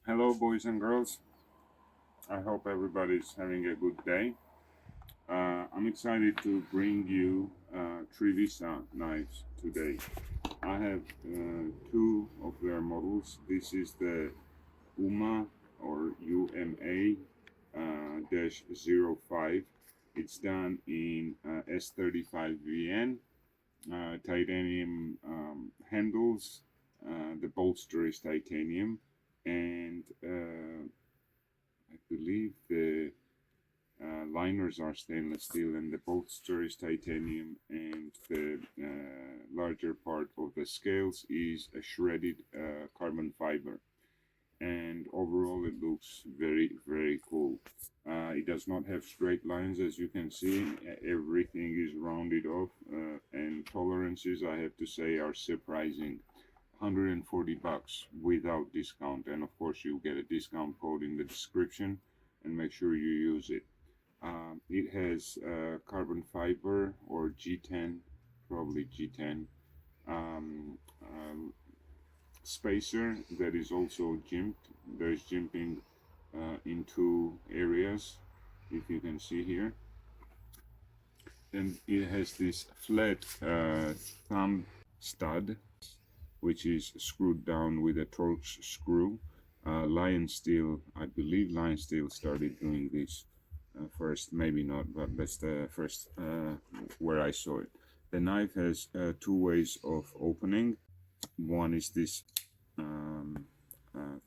Hello, boys and girls. I hope everybody's having a good day. I'm excited to bring you Trivisa knives today. I have two of their models. This is the UMA or UMA -05. It's done in S35VN, titanium handles. The bolster is titanium, and I believe the liners are stainless steel and the bolster is titanium, and the larger part of the scales is a shredded carbon fiber. And overall it looks very cool. It does not have straight lines, as you can see. Everything is rounded off, and tolerances, I have to say, are surprising. $140 without discount, and of course you'll get a discount code in the description, and make sure you use it. It has carbon fiber or G10, probably G10, um, spacer that is also jimped. There's jimping in two areas, if you can see here. And it has this flat thumb stud, which is screwed down with a Torx screw. Lion Steel, I believe Lion Steel started doing this first, maybe not, but that's the first where I saw it. The knife has two ways of opening. One is this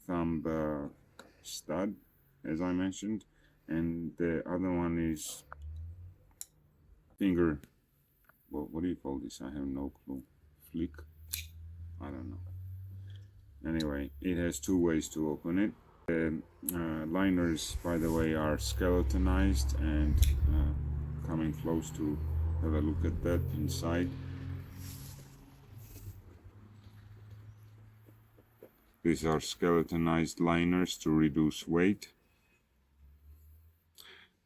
thumb stud, as I mentioned, and the other one is finger. Well, what do you call this? I have no clue. Flick? I don't know. Anyway, it has two ways to open it. The liners, by the way, are skeletonized, and coming close to have a look at that inside. These are skeletonized liners to reduce weight.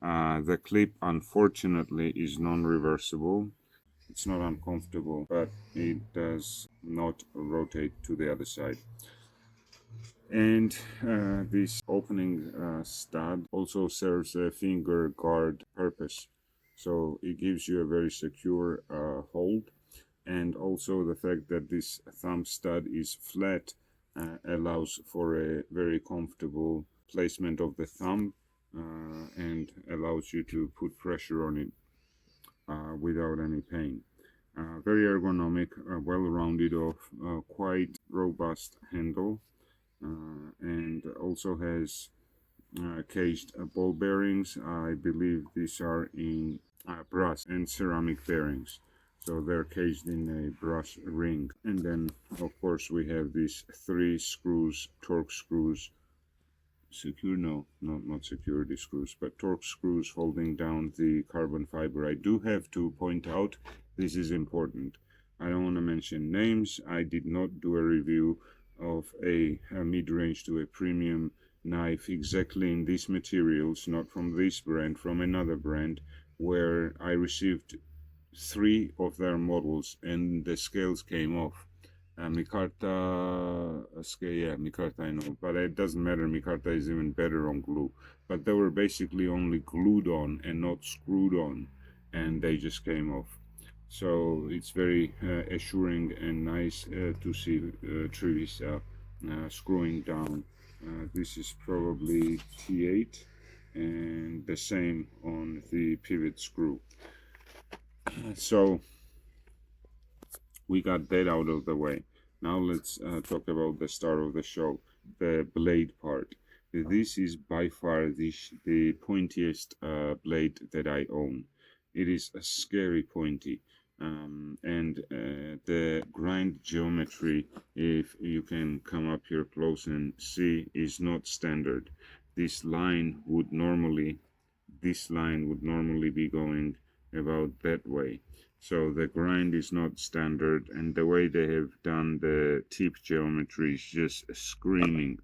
The clip, unfortunately, is non-reversible. It's not uncomfortable, but it does not rotate to the other side. And this opening stud also serves a finger guard purpose. So it gives you a very secure hold. And also the fact that this thumb stud is flat allows for a very comfortable placement of the thumb, and allows you to put pressure on it without any pain. Very ergonomic, well-rounded off, quite robust handle. And also has caged ball bearings. I believe these are in brass and ceramic bearings, so they're caged in a brass ring. And then of course we have these three screws, Torx screws, not security screws, but Torx screws holding down the carbon fiber. I do have to point out, this is important, I don't want to mention names. I did not do a review of a mid-range to a premium knife exactly in these materials, not from this brand, from another brand, where I received three of their models and the scales came off. Micarta scale, yeah, Micarta, I know, but it doesn't matter. Micarta is even better on glue, but they were basically only glued on and not screwed on, and they just came off. So it's very assuring and nice to see Trivisa screwing down. This is probably T8, and the same on the pivot screw. So we got that out of the way. Now let's talk about the start of the show, the blade part. This is by far the pointiest blade that I own. It is a scary pointy. And the grind geometry, if you can come up here close and see, is not standard. This line would normally be going about that way. So the grind is not standard, and the way they have done the tip geometry is just a screaming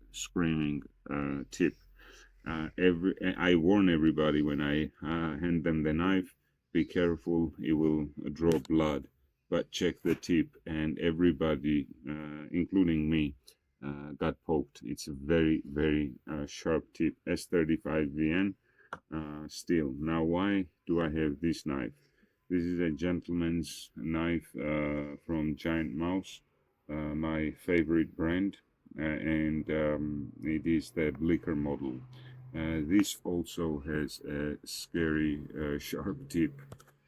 tip. I warn everybody when I hand them the knife, be careful, it will draw blood, but check the tip. And everybody, including me, got poked. It's a very, very sharp tip. S35VN steel. Now, why do I have this knife? This is a gentleman's knife from Giant Mouse, my favorite brand, and it is the Blicker model. This also has a scary sharp tip,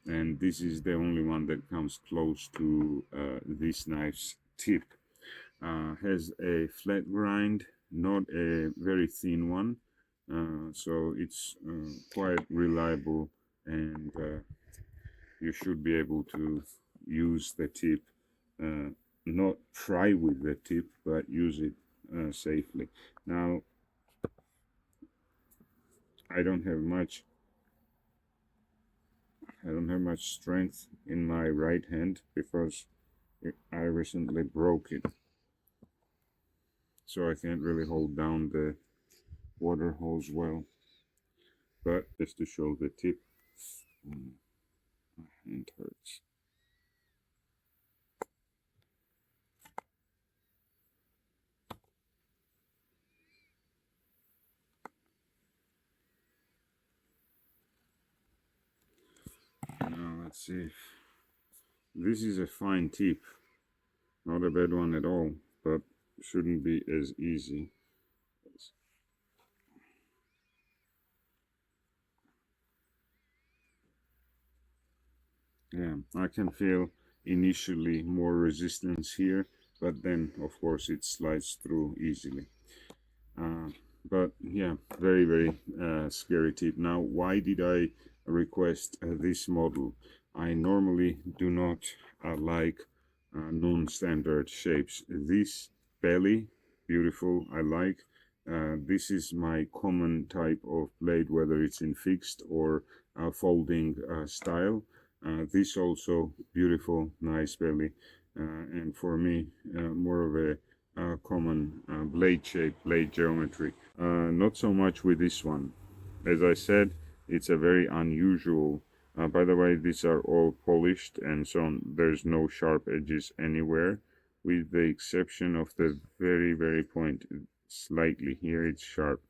and this is the only one that comes close to this knife's tip. Has a flat grind, not a very thin one, so it's quite reliable, and you should be able to use the tip, not try with the tip, but use it safely. Now, I don't have much strength in my right hand because I recently broke it, so I can't really hold down the water hose well. But just to show the tip, my hand hurts. Now let's see. This is a fine tip, not a bad one at all, but shouldn't be as easy. Yeah, I can feel initially more resistance here, but then of course it slides through easily. But yeah, very, very scary tip. Now, why did I request this model? I normally do not like non-standard shapes. This belly, beautiful, I like. This is my common type of blade, whether it's in fixed or folding style. This also beautiful, nice belly, and for me, more of a common blade shape, blade geometry. Not so much with this one. As I said, it's a very unusual. By the way, these are all polished and so on. There's no sharp edges anywhere, with the exception of the very, very point. Slightly here, it's sharp.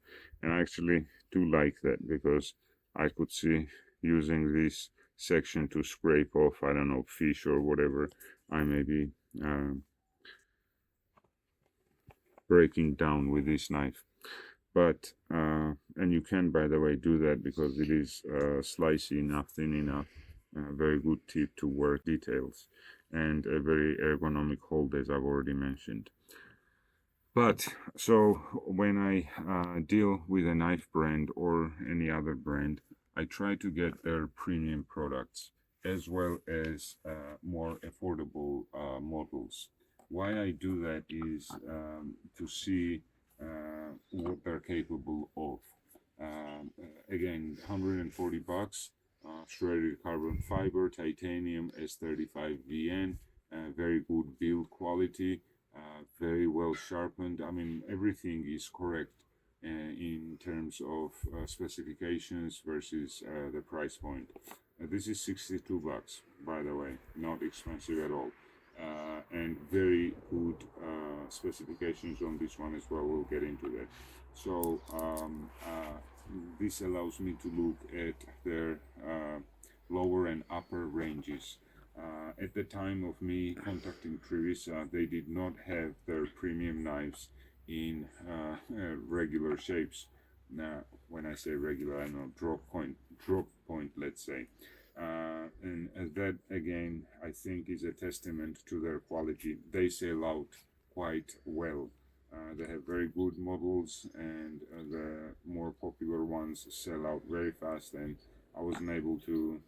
And I actually do like that because I could see using this section to scrape off, I don't know, fish or whatever I may be breaking down with this knife. But and you can, by the way, do that because it is slicey enough, thin enough, very good tip to work details, and a very ergonomic hold, as I've already mentioned. But so when I deal with a knife brand or any other brand, I try to get their premium products as well as more affordable models. Why I do that is to see what they're capable of. Again, 140 bucks, shredded carbon fiber, titanium S35VN, very good build quality, very well sharpened. I mean, everything is correct in terms of specifications versus the price point. This is 62 bucks, by the way, not expensive at all. And very good specifications on this one as well. We'll get into that. So this allows me to look at their lower and upper ranges. At the time of me contacting Trivisa, they did not have their premium knives in regular shapes. Now, when I say regular, I know drop point, let's say. And that again, I think, is a testament to their quality. They sell out quite well. They have very good models, and the more popular ones sell out very fast. And I wasn't able to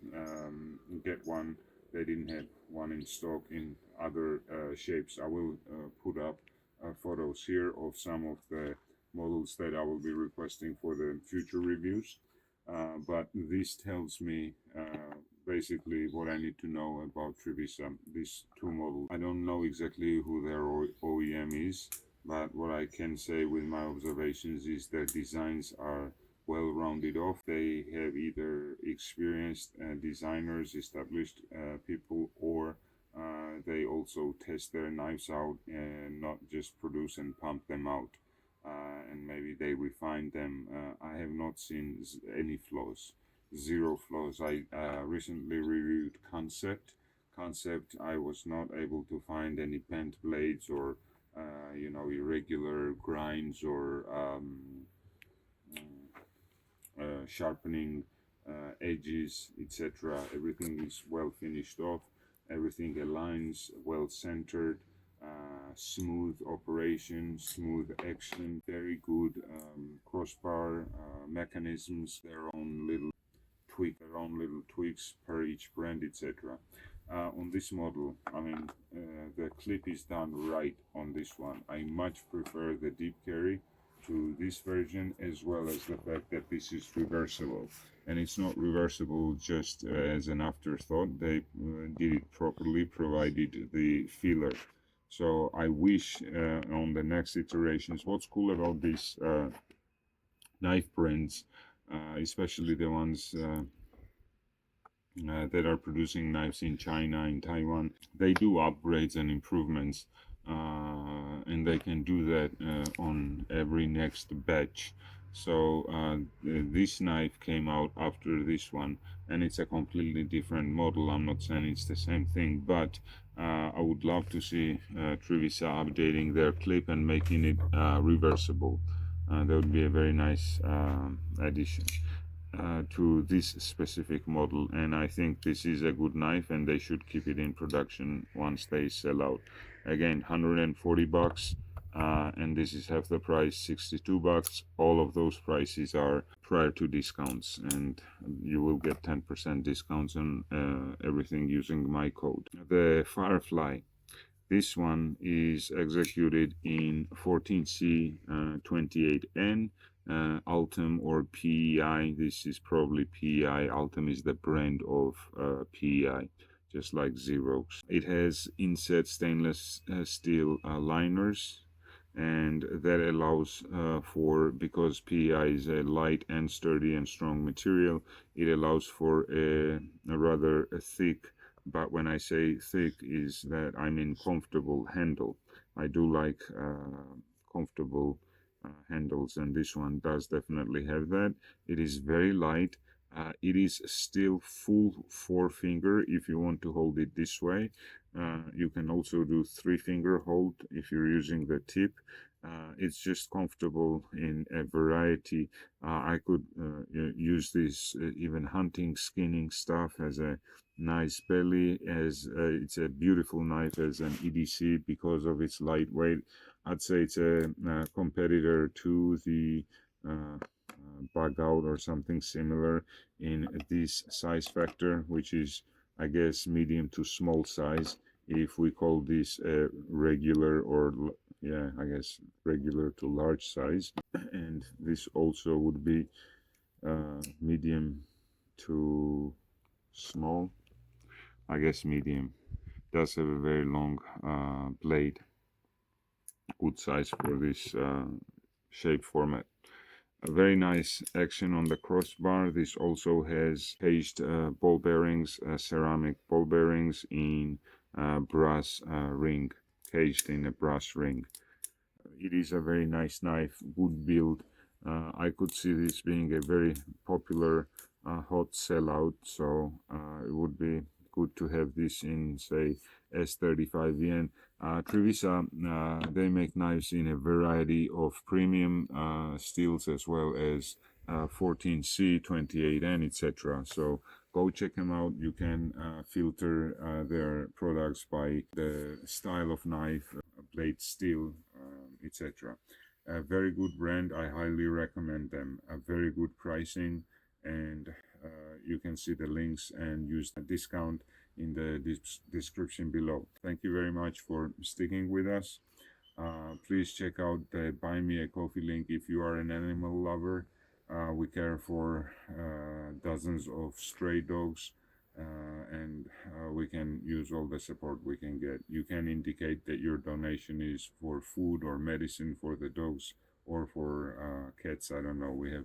get one. They didn't have one in stock in other shapes. I will put up photos here of some of the models that I will be requesting for the future reviews. But this tells me basically what I need to know about Trivisa, these two models. I don't know exactly who their OEM is, but what I can say with my observations is their designs are well rounded off. They have either experienced designers, established people, or they also test their knives out and not just produce and pump them out. And maybe they refine them. I have not seen any flaws, zero flaws. I recently reviewed Concept. I was not able to find any bent blades or irregular grinds or sharpening edges, etc. Everything is well finished off. Everything aligns, well centered, smooth operation, smooth action, very good crossbar mechanisms, their own little tweaks per each brand, etc. On this model, I mean, the clip is done right on this one. I much prefer the deep carry to this version, as well as the fact that this is reversible, and it's not reversible just as an afterthought. They did it properly, provided the filler. So I wish on the next iterations, what's cool about these knife brands, especially the ones that are producing knives in China, in Taiwan, they do upgrades and improvements, and they can do that on every next batch. So this knife came out after this one, and it's a completely different model. I'm not saying it's the same thing, but I would love to see Trivisa updating their clip and making it reversible. That would be a very nice addition to this specific model, and I think this is a good knife, and they should keep it in production once they sell out. Again, 140 bucks, and this is half the price, 62 bucks. All of those prices are prior to discounts, and you will get 10% discounts on everything using my code. The Firefly, this one is executed in 14C 28N, Ultim or PEI. This is probably PEI. Ultim is the brand of PEI, just like Xerox. It has inset stainless steel liners, and that allows because PEI is a light and sturdy and strong material, it allows for a rather thick, but when I say thick, is that I mean comfortable handle. I do like comfortable handles, and this one does definitely have that. It is very light. It is still full four-finger if you want to hold it this way. You can also do three-finger hold if you're using the tip. It's just comfortable in a variety. I could use this even hunting, skinning stuff, as a nice belly, as it's a beautiful knife as an EDC because of its lightweight. I'd say it's a competitor to the bug out or something similar in this size factor, which is, I guess, medium to small size, if we call this a regular, or yeah, I guess regular to large size. And this also would be medium to small, I guess medium. Does have a very long blade, good size for this shape format. A very nice action on the crossbar. This also has caged ball bearings, ceramic ball bearings in brass ring, caged in a brass ring. It is a very nice knife, good build. I could see this being a very popular hot sellout, so it would be good to have this in, say, S35VN. Trivisa, they make knives in a variety of premium steels, as well as 14C, 28N, etc. So go check them out. You can filter their products by the style of knife, blade steel, etc. A very good brand. I highly recommend them. A very good pricing, and you can see the links and use the discount in the description below. Thank you very much for sticking with us. Please check out the Buy Me a Coffee link if you are an animal lover. We care for dozens of stray dogs, and we can use all the support we can get. You can indicate that your donation is for food or medicine for the dogs, or for cats. I don't know. We have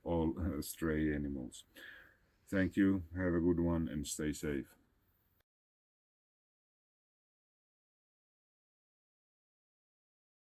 all stray animals. Thank you. Have a good one and stay safe.